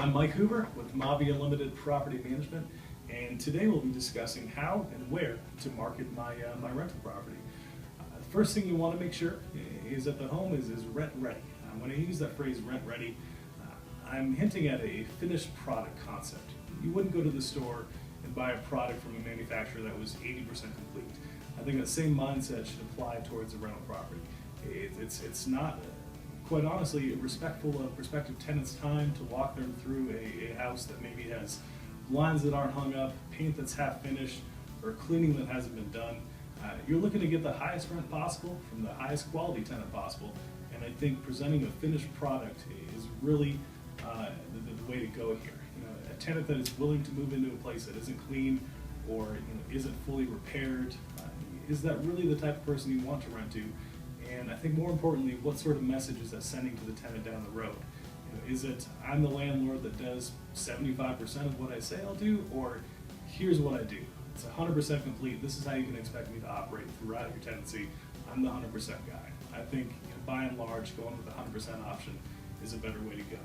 I'm Mike Hoover with Mavi Unlimited Property Management, and today we'll be discussing how and where to market my rental property. The first thing you want to make sure is that the home is rent ready. When I use that phrase rent ready, I'm hinting at a finished product concept. You wouldn't go to the store and buy a product from a manufacturer that was 80% complete. I think that same mindset should apply towards a rental property. It's not, quite honestly, respectful of prospective tenants' time to walk them through a house that maybe has blinds that aren't hung up, paint that's half finished, or cleaning that hasn't been done. You're looking to get the highest rent possible from the highest quality tenant possible, and I think presenting a finished product is really the way to go here. A tenant that is willing to move into a place that isn't clean or isn't fully repaired, is that really the type of person you want to rent to? And I think more importantly, what sort of message is that sending to the tenant down the road? Is it, I'm the landlord that does 75% of what I say I'll do, or here's what I do. It's 100% complete. This is how you can expect me to operate throughout your tenancy. I'm the 100% guy. I think by and large, going with the 100% option is a better way to go.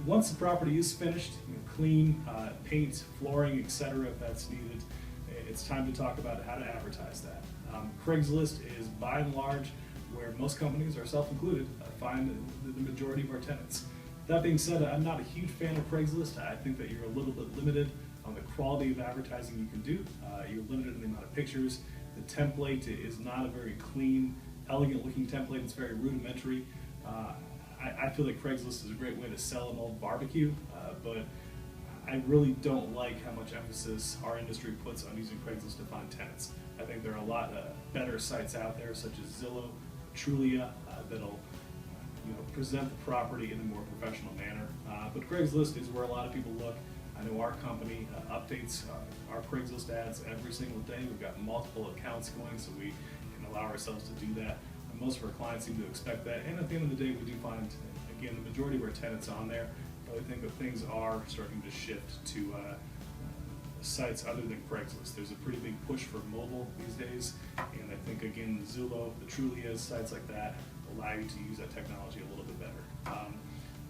Once the property is finished, clean, paint, flooring, etc., if that's needed, it's time to talk about how to advertise that. Craigslist is by and large where most companies, ourselves included, find the majority of our tenants. That being said, I'm not a huge fan of Craigslist. I think that you're a little bit limited on the quality of advertising you can do. You're limited in the amount of pictures. The template is not a very clean, elegant looking template. It's very rudimentary. I feel like Craigslist is a great way to sell an old barbecue, but I really don't like how much emphasis our industry puts on using Craigslist to find tenants. I think there are a lot better sites out there, such as Zillow, Trulia, that'll present the property in a more professional manner. But Craigslist is where a lot of people look. I know our company updates our Craigslist ads every single day. We've got multiple accounts going, so we can allow ourselves to do that. And most of our clients seem to expect that. And at the end of the day, we do find, again, the majority of our tenants on there. But I think that things are starting to shift to sites other than Craigslist. There's a pretty big push for mobile these days, and I think again the Zillow, the Trulia, sites like that allow you to use that technology a little bit better.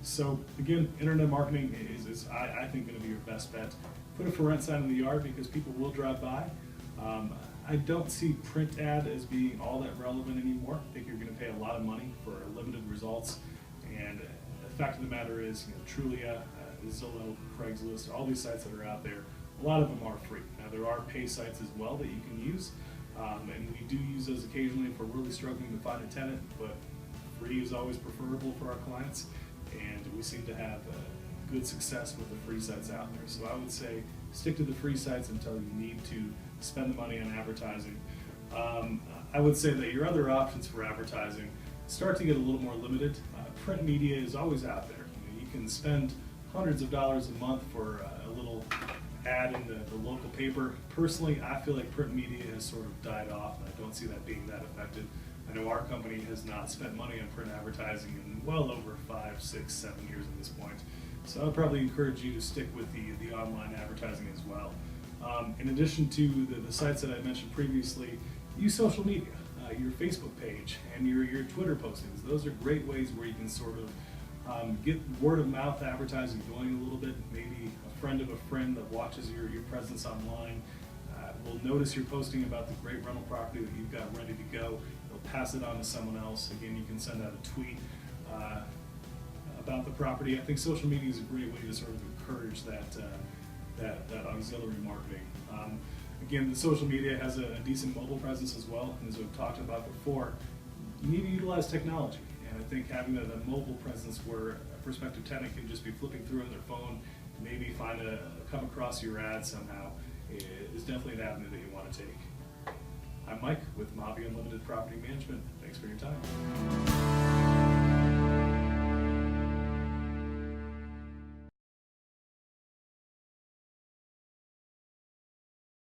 So again, internet marketing is I think going to be your best bet. Put a for rent sign in the yard because people will drive by. I don't see print ad as being all that relevant anymore. I think you're going to pay a lot of money for limited results, and the fact of the matter is, Trulia, Zillow, Craigslist, all these sites that are out there, a lot of them are free. Now there are pay sites as well that you can use, and we do use those occasionally if we're really struggling to find a tenant, but free is always preferable for our clients, and we seem to have good success with the free sites out there. So I would say stick to the free sites until you need to spend the money on advertising. I would say that your other options for advertising start to get a little more limited. Print media is always out there. You can spend hundreds of dollars a month for a little ad in the local paper. Personally, I feel like print media has sort of died off, and I don't see that being that effective. I know our company has not spent money on print advertising in well over 5, 6, 7 years at this point. So I would probably encourage you to stick with the online advertising as well. In addition to the sites that I mentioned previously, use social media. Your Facebook page and your Twitter postings. Those are great ways where you can sort of get word of mouth advertising going a little bit. Maybe a friend of a friend that watches your presence online will notice you're posting about the great rental property that you've got ready to go. They'll pass it on to someone else. Again, you can send out a tweet about the property. I think social media is a great way to sort of encourage that auxiliary marketing. Again, the social media has a decent mobile presence as well, and as we've talked about before, you need to utilize technology. And I think having that mobile presence where a prospective tenant can just be flipping through on their phone, maybe come across your ad somehow, is definitely an avenue that you want to take. I'm Mike with Mavi Unlimited Property Management. Thanks for your time.